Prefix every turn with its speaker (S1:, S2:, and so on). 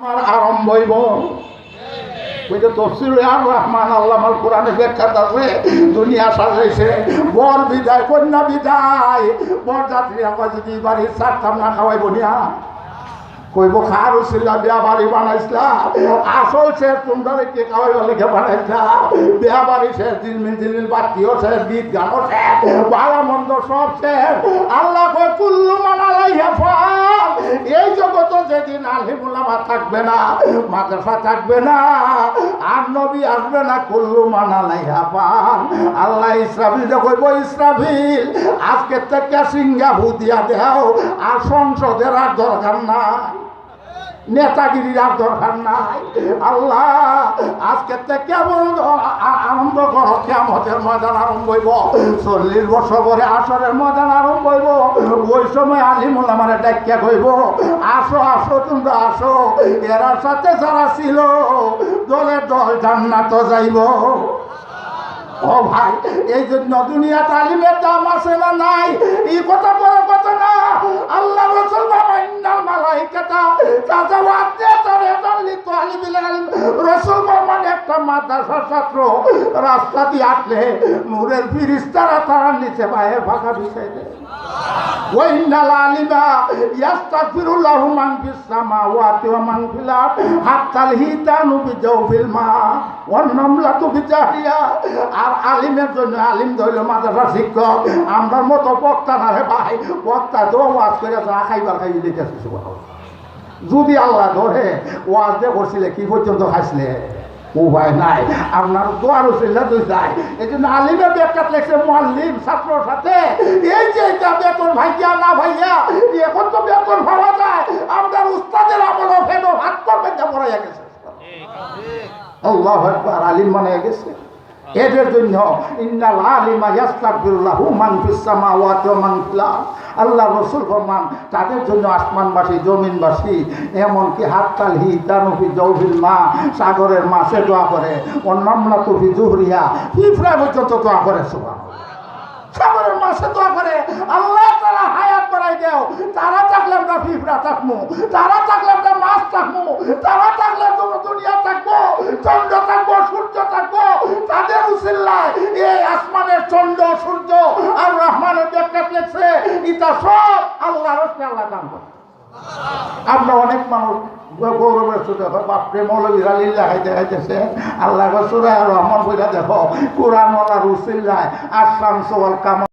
S1: আরম্ভ হইব তফসির আর রহমান আল্লামাল কোরআনে ব্যাখ্যাত আছে। দুনিয়া সাজাইছে বর বিদায় কন্যা বিদায়, বরযাত্রীরা যদি বাড়ির সারতাম না খাওয়াইব নিয়া কইব খার উচিল্লা বিয়া বাড়ি বানাইছিলা, আসল শেষ তোমরা কে খাওয়াই লেখে বানাইছিলা। বিয়া বাড়ি শেষ, দিলমিল বাতিও শেষ, গীত গানও শেষ, ভালো মন্দ সব শেষ। আল্লাহ কয় কুল্লু মানালাইহা ফাল। এই জগতে যেদিন আলিমুলামা থাকবে না, মাদ্রাসা থাকবে না, আর নবী আসবে না, কুল্লু মানালাইহা ফাল। আল্লাহ ইসরাফিল কইব ইসরাফিল আজকে থেকে সিঙ্গা ভুদিয়া দেও, আর সংসদের আর দরকার নাই, নেতাগিরির আর দরকার নাই। আল্লাহ আজকে কেমন আরম্ভ করো, কিয়ামতের ময়দান আরম্ভ হইব। 40 বছর পরে আসরের ময়দান আরম্ভ হইব। ওই সময় আলিমুল আমার ডাকিয়া কইব আসো আসো তোমরা আসো, এরার সাথে যারা ছিল দলে দল জান্নাত যাইব। ও ভাই, এই জন্য দুনিয়া তালিমের দাম আছে না নাই এই কথা বড় কথা না। আল্লাহ রাসূল ইন্নাল মালাইকাতা তাজাওয়াজ্জা তারাদাল্লি তালিবিল ইলম। রাসূল মানে একটা মাদ্রাসার ছাত্র রাস্তা দিয়ে হাঁটলে নূরের ফেরেশতারা তার নিচে পায়ে ফাঁকা বিছাই দেয়। ওয়া ইন্নাল আলিমা ইস্তাগফিরুল্লাহু মান ফিস সামাওয়াতি ওয়া মান ফিল আরদ হাত্তাল হিতানু বিজাওফিল মা ওয়ান নামলাতু বিজাহিয়া। আর আলিমের জন্য আলিম ধরল মাদ্রাসা শিক্ষক, আমরা মতো বক্তা না রে ভাই, বক্তা তো ওয়াজ করে চা খাইবার খাই দিতেছে। যদি আল্লাহ ধরে ওয়াজ দিয়ে করছিলে কি পর্যন্ত খাইছিলে উপায় নাই, আপনার দোয়ার উচিল্লা দুই যায়। এই জন্য আলিমের ব্যাখ্যা লেগছে মুআল্লিম ছাত্রর সাথে। এই যে এটা বেতন ভাইয়া না ভাইয়া, এখন তো বেতন পাওয়া যায়, আমাদের উস্তাদের আমলও ফেলো হাত করবে পড়াইয়া গেছে। আল্লাহু আকবার, আলিম মানে গেছে। এদের জন্য ইন্নাল আলিমা ইস্তাগফিরুল্লাহু মান ফিস সামাওয়াতি ওয়া মান ফিল আরদ। আল্লাহ রাসূল ফরমান তাদের জন্য আসমানবাসী জমিনবাসী এমনকি হাত্তাল হিতানু ফি জাওফিল মা, সাগরের মাছে দোয়া করে, ওয়ান্নামলাতু ফি জুহরিহা, পিঁপড়া পর্যন্ত দোয়া করে। সুবহানাল্লাহ, সাগরের মাছে দোয়া করে আল্লাহ তাআলা হায়াত বাড়াই দাও। তারা থাকলে আমরা পিঁপড়া থাকবো, তারা থাকলে আমরা মাছ থাকবো, তারা থাকলে দুনিয়া থাকবো, চন্দ্র থাকবো, সূর্য থাকবো। তাদের উসিলায় এই আসমানের চন্দ্র সূর্য আর রহমানের ব্যাখ্যা লেখছে এটা সব আল্লাহর রাস্তায় আল্লাহ দান করে। আমরা অনেক মানুষ গৌরবের সুযোগ বাপরে মৌলবীরা লিল্লাহ দেখাইতেছে। আল্লাহ সূরা রহমান বইটা দেখো, কোরআন ওয়ালা রুসিল্লাহ আশরামসু ওয়াল কামার।